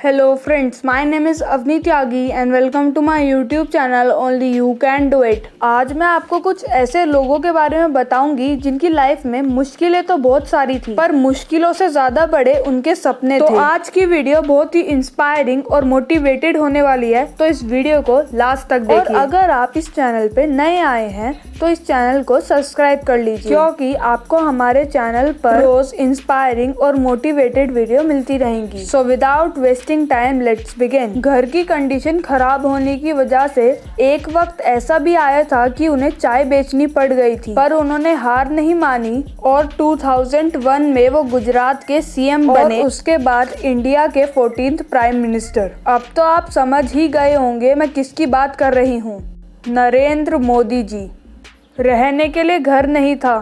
Hello friends, my name is Avni Tyagi and welcome to my YouTube channel Only You Can Do It। आज मैं आपको कुछ ऐसे लोगों के बारे में बताऊंगी जिनकी लाइफ में मुश्किलें तो बहुत सारी थी, पर मुश्किलों से ज्यादा बड़े उनके सपने थे। तो आज की वीडियो बहुत ही इंस्पायरिंग और मोटिवेटेड होने वाली है, तो इस वीडियो को लास्ट तक देखिए। और अगर आप इस चैनल पे नए आए हैं तो इस चैनल को सब्सक्राइब कर लीजिए, क्योंकि आपको हमारे चैनल पर रोज इंस्पायरिंग और मोटिवेटेड वीडियो मिलती रहेंगी। So without wasting time let's begin. घर की कंडीशन खराब होने की वजह से एक वक्त ऐसा भी आया था कि उन्हें चाय बेचनी पड़ गई थी, पर उन्होंने हार नहीं मानी और 2001 में वो गुजरात के सीएम बने, उसके बाद इंडिया के 14th प्राइम मिनिस्टर। अब तो आप समझ ही गए होंगे मैं किसकी बात कर रही हूँ, नरेंद्र मोदी जी। रहने के लिए घर नहीं था,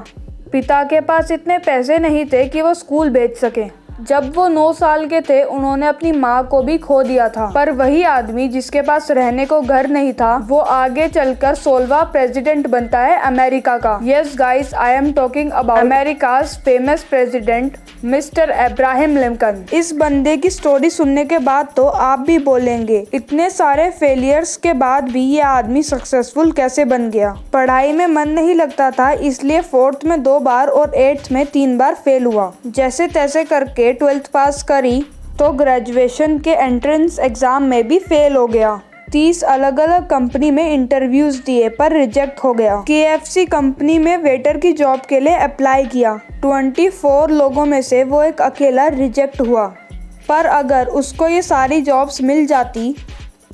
पिता के पास इतने पैसे नहीं थे कि वो स्कूल भेज सके। जब वो 9 साल के थे उन्होंने अपनी माँ को भी खो दिया था। पर वही आदमी जिसके पास रहने को घर नहीं था, वो आगे चलकर 16वां प्रेसिडेंट बनता है अमेरिका का। Yes guys, I am talking about America's famous president mister Abraham Lincoln. इस बंदे की स्टोरी सुनने के बाद तो आप भी बोलेंगे इतने सारे फेलियर्स के बाद भी ये आदमी सक्सेसफुल कैसे बन गया। पढ़ाई में मन नहीं लगता था, इसलिए 4th में 2 बार और 8th में 3 बार फेल हुआ। जैसे तैसे करके 12th पास करी तो ग्रेजुएशन के एंट्रेंस एग्जाम में भी फेल हो गया। 30 अलग अलग कंपनी में इंटरव्यूज दिए पर रिजेक्ट हो गया। KFC कंपनी में वेटर की जॉब के लिए अप्लाई किया। 24 लोगों में से वो एक अकेला रिजेक्ट हुआ, पर अगर उसको ये सारी जॉब्स मिल जाती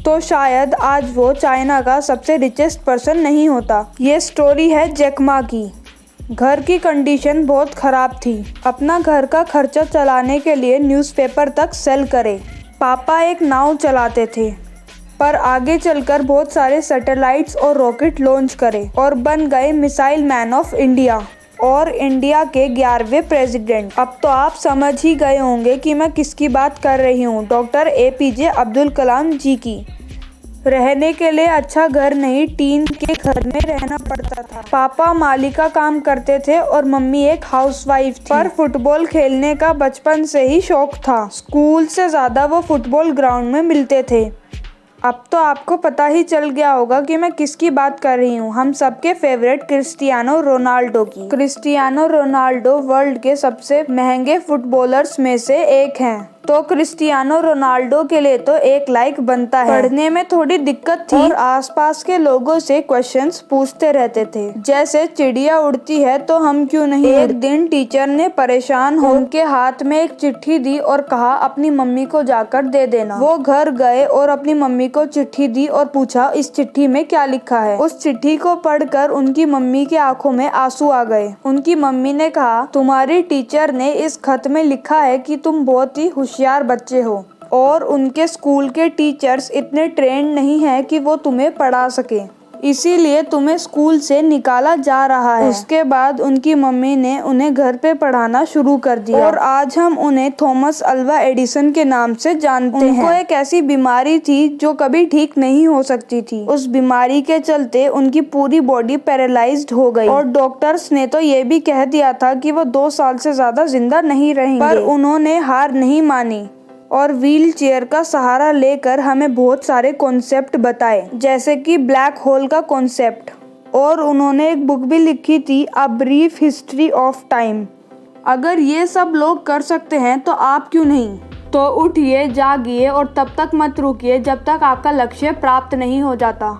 तो शायद आज वो चाइना का सबसे रिचेस्ट पर्सन नहीं होता। ये स्टोरी है जैक मा की। घर की कंडीशन बहुत ख़राब थी, अपना घर का खर्चा चलाने के लिए न्यूज़पेपर तक सेल करे। पापा एक नाव चलाते थे, पर आगे चलकर बहुत सारे सैटेलाइट्स और रॉकेट लॉन्च करे और बन गए मिसाइल मैन ऑफ इंडिया और इंडिया के 11वें प्रेसिडेंट। अब तो आप समझ ही गए होंगे कि मैं किसकी बात कर रही हूँ, डॉक्टर APJ अब्दुल कलाम जी की। रहने के लिए अच्छा घर नहीं, टीन के घर में रहना पड़ता था। पापा माली का काम करते थे और मम्मी एक हाउसवाइफ थी, पर फुटबॉल खेलने का बचपन से ही शौक था। स्कूल से ज्यादा वो फुटबॉल ग्राउंड में मिलते थे। अब तो आपको पता ही चल गया होगा कि मैं किसकी बात कर रही हूँ, हम सबके फेवरेट क्रिस्टियानो रोनाल्डो की। क्रिस्टियानो रोनाल्डो वर्ल्ड के सबसे महंगे फुटबॉलर्स में से एक हैं, तो क्रिस्टियानो रोनाल्डो के लिए तो एक लाइक बनता है। पढ़ने में थोड़ी दिक्कत थी और आसपास के लोगों से क्वेश्चंस पूछते रहते थे, जैसे चिड़िया उड़ती है तो हम क्यों नहीं। एक दिन टीचर ने परेशान हो उनके हाथ में एक चिट्ठी दी और कहा अपनी मम्मी को जाकर दे देना। वो घर गए और अपनी मम्मी को चिट्ठी दी और पूछा इस चिट्ठी में क्या लिखा है। उस चिट्ठी को पढ़कर उनकी मम्मी की आंखों में आंसू आ गए। उनकी मम्मी ने कहा तुम्हारी टीचर ने इस खत में लिखा है कि तुम बहुत ही होशियार बच्चे हो और उनके स्कूल के टीचर्स इतने ट्रेंड नहीं है कि वो तुम्हें पढ़ा सके, इसीलिए तुम्हें स्कूल से निकाला जा रहा है। उसके बाद उनकी मम्मी ने उन्हें घर पे पढ़ाना शुरू कर दिया और आज हम उन्हें थॉमस अल्वा एडिसन के नाम से जानते हैं। उनको एक ऐसी बीमारी थी जो कभी ठीक नहीं हो सकती थी। उस बीमारी के चलते उनकी पूरी बॉडी पैरालाइज्ड हो गई और डॉक्टर्स ने तो ये भी कह दिया था कि वो 2 साल से ज्यादा जिंदा नहीं रहेंगे, पर उन्होंने हार नहीं मानी और व्हील चेयर का सहारा लेकर हमें बहुत सारे कॉन्सेप्ट बताए, जैसे कि ब्लैक होल का कॉन्सेप्ट, और उन्होंने एक बुक भी लिखी थी a brief history of time. अगर ये सब लोग कर सकते हैं तो आप क्यों नहीं। तो उठिए, जागिए और तब तक मत रुकिए जब तक आपका लक्ष्य प्राप्त नहीं हो जाता।